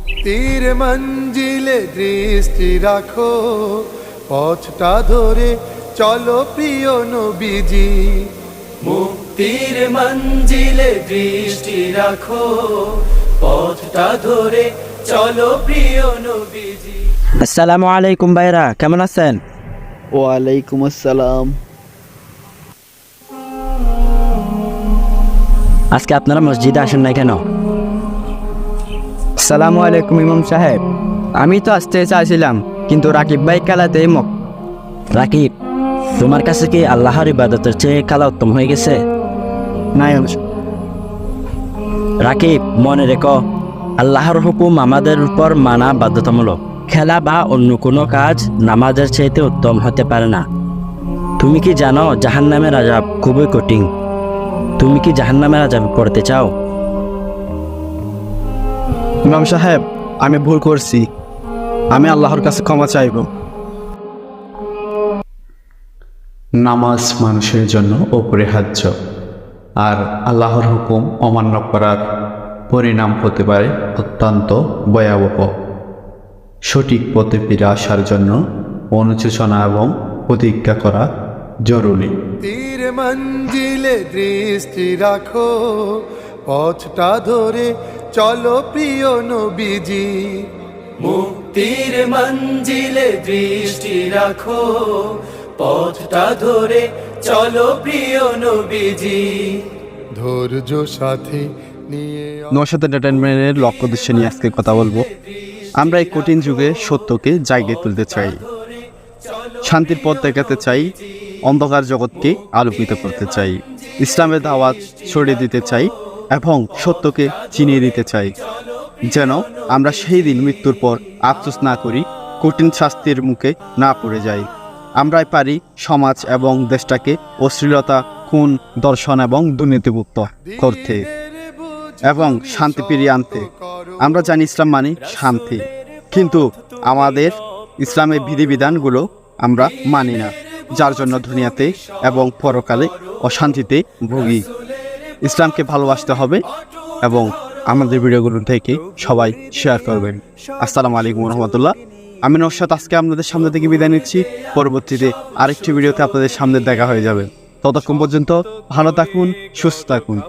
মুক্তির মঞ্জিলে দৃষ্টি রাখো, পথটা ধরে চলো প্রিয় নবীজি। মুক্তির মঞ্জিলে দৃষ্টি রাখো, পথটা ধরে চলো প্রিয় নবীজি। আসসালামু আলাইকুম ভাইরা, কেমন আছেন? ওয়ালাইকুম আসসালাম। আজকে আপনারা মসজিদে আসেন নাই কেন? আসসালামু আলাইকুম ইমাম সাহেব, আমি তো আসতে চাইছিলাম কিন্তু রাকিব ভাই খেলাতেই রাকিব, তোমার কাছে কি আল্লাহর ইবাদতের চেয়ে খেলা উত্তম হয়ে গেছে? নাই। রাকিব, মনে রেখো, আল্লাহর হুকুম আমাদের উপর মানা বাধ্যতামূলক। খেলা বা অন্য কোনো কাজ নামাজের চাইতে উত্তম হতে পারে না। তুমি কি জানো জাহান্নামের আযাব খুবই কঠিন? তুমি কি জাহান্নামের আযাবে পড়তে চাও? ইমাম সাহেব, আমি ভুল করছি, আমি আল্লাহর কাছে ক্ষমা চাইব। নামাজ মানুষের জন্য অপরিহার্য, আর আল্লাহর হুকুম অমান্য করার পরিণাম হতে পারে অত্যন্ত ভয়াবহ। সঠিক পথে ফিরে আসার জন্য অনুশোচনা এবং প্রতিজ্ঞা করা জরুরি। তীর মঞ্জিলে দৃষ্টি রাখো, পথটা ধরে চলো প্রিয় নবীজি। মুক্তির মঞ্জিলে দৃষ্টি রাখো, পথটা ধরে চলো প্রিয় নবীজি। ধৈর্য সাথে নিয়ে নওশাদ এন্টারটেইনমেন্টের লক্ষ্য উদ্দেশ্য নিয়ে আজকে কথা বলবো। আমরা এই কঠিন যুগে সত্যকে জায়গায় তুলতে চাই, শান্তির পথ দেখাতে চাই, অন্ধকার জগৎকে আলোকিত করতে চাই, ইসলামের দাওয়াত ছড়িয়ে দিতে চাই এবং সত্যকে চিনিয়ে দিতে চাই, যেন আমরা সেই দিন মৃত্যুর পর আফসোস না করি, কঠিন শাস্তির মুখে না পড়ে যাই। আমরাই পারি সমাজ এবং দেশটাকে অশ্লীলতা, খুন, দর্শন এবং দুর্নীতিমুক্ত করতে এবং শান্তি ফিরিয়ে আনতে। আমরা জানি ইসলাম মানে শান্তি, কিন্তু আমাদের ইসলামের বিধিবিধানগুলো আমরা মানি না, যার জন্য দুনিয়াতে এবং পরকালে অশান্তিতে ভুগি। ইসলামকে ভালোবাসতে হবে এবং আমাদের ভিডিওগুলো থেকে সবাই শেয়ার করবেন। আসসালামু আলাইকুম রহমতুল্লাহ। আমি নওশাদ আজকে আপনাদের সামনে থেকে বিদায় নিচ্ছি। পরবর্তীতে আরেকটি ভিডিওতে আপনাদের সামনে দেখা হয়ে যাবে। ততক্ষণ পর্যন্ত ভালো থাকুন, সুস্থ থাকুন।